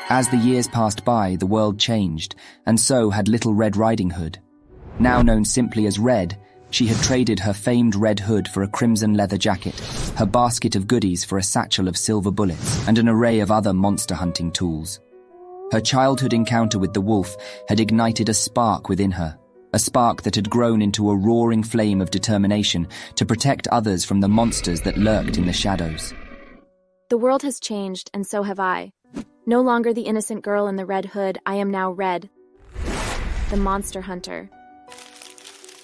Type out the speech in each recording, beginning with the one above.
As the years passed by, the world changed, and so had Little Red Riding Hood. Now known simply as Red, she had traded her famed red hood for a crimson leather jacket, her basket of goodies for a satchel of silver bullets, and an array of other monster hunting tools. Her childhood encounter with the wolf had ignited a spark within her, a spark that had grown into a roaring flame of determination to protect others from the monsters that lurked in the shadows. The world has changed, and so have I. No longer the innocent girl in the red hood, I am now Red, the monster hunter.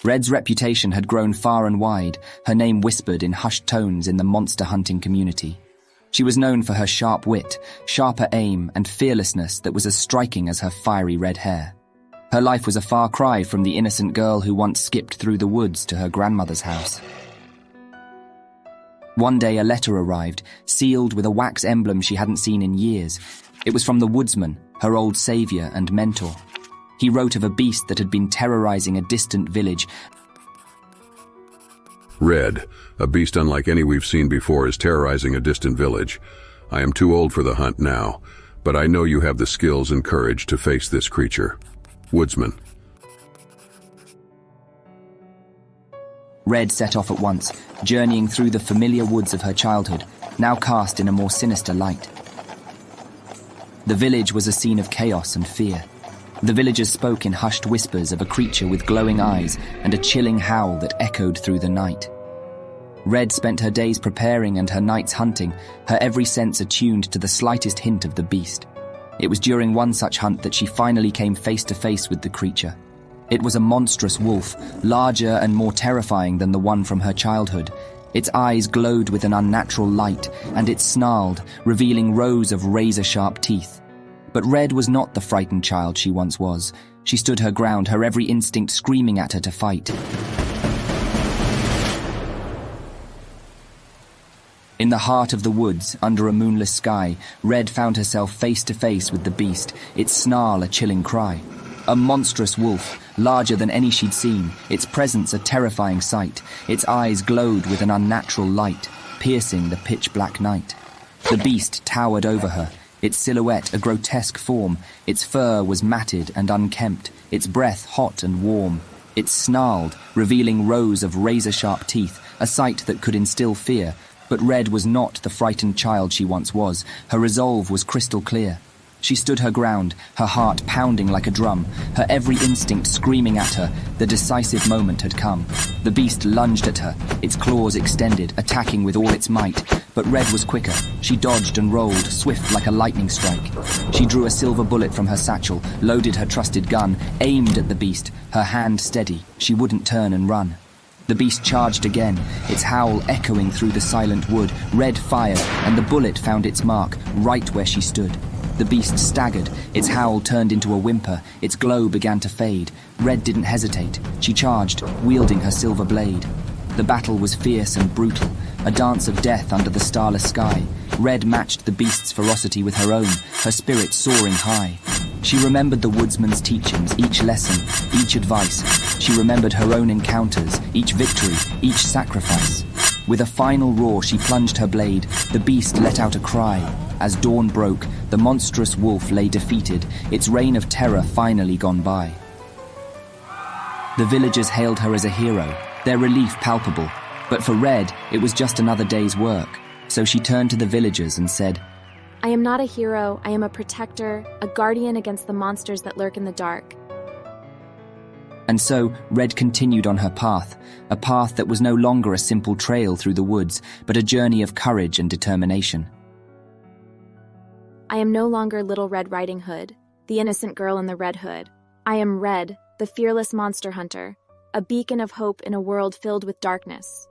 Red's reputation had grown far and wide, her name whispered in hushed tones in the monster hunting community. She was known for her sharp wit, sharper aim, and fearlessness that was as striking as her fiery red hair. Her life was a far cry from the innocent girl who once skipped through the woods to her grandmother's house. One day a letter arrived, sealed with a wax emblem she hadn't seen in years. It was from the woodsman, her old savior and mentor. He wrote of a beast that had been terrorizing a distant village. Red, a beast unlike any we've seen before, is terrorizing a distant village. I am too old for the hunt now, but I know you have the skills and courage to face this creature. Woodsman. Red set off at once, journeying through the familiar woods of her childhood, now cast in a more sinister light. The village was a scene of chaos and fear. The villagers spoke in hushed whispers of a creature with glowing eyes and a chilling howl that echoed through the night. Red spent her days preparing and her nights hunting, her every sense attuned to the slightest hint of the beast. It was during one such hunt that she finally came face to face with the creature. It was a monstrous wolf, larger and more terrifying than the one from her childhood. Its eyes glowed with an unnatural light, and it snarled, revealing rows of razor-sharp teeth. But Red was not the frightened child she once was. She stood her ground, her every instinct screaming at her to fight. In the heart of the woods, under a moonless sky, Red found herself face to face with the beast, its snarl a chilling cry. A monstrous wolf, larger than any she'd seen, its presence a terrifying sight. Its eyes glowed with an unnatural light, piercing the pitch-black night. The beast towered over her, its silhouette a grotesque form. Its fur was matted and unkempt, its breath hot and warm. It snarled, revealing rows of razor-sharp teeth, a sight that could instill fear. But Red was not the frightened child she once was. Her resolve was crystal clear. She stood her ground, her heart pounding like a drum, her every instinct screaming at her. The decisive moment had come. The beast lunged at her, its claws extended, attacking with all its might. But Red was quicker. She dodged and rolled, swift like a lightning strike. She drew a silver bullet from her satchel, loaded her trusted gun, aimed at the beast, her hand steady. She wouldn't turn and run. The beast charged again, its howl echoing through the silent wood. Red fired, and the bullet found its mark, right where she stood. The beast staggered, its howl turned into a whimper, its glow began to fade. Red didn't hesitate. She charged, wielding her silver blade. The battle was fierce and brutal, a dance of death under the starless sky. Red matched the beast's ferocity with her own, her spirit soaring high. She remembered the woodsman's teachings, each lesson, each advice. She remembered her own encounters, each victory, each sacrifice. With a final roar, she plunged her blade. The beast let out a cry. As dawn broke, the monstrous wolf lay defeated, its reign of terror finally gone by. The villagers hailed her as a hero, their relief palpable. But for Red, it was just another day's work. So she turned to the villagers and said, I am not a hero, I am a protector, a guardian against the monsters that lurk in the dark. And so Red continued on her path, a path that was no longer a simple trail through the woods, but a journey of courage and determination. I am no longer Little Red Riding Hood, the innocent girl in the red hood. I am Red, the fearless monster hunter, a beacon of hope in a world filled with darkness.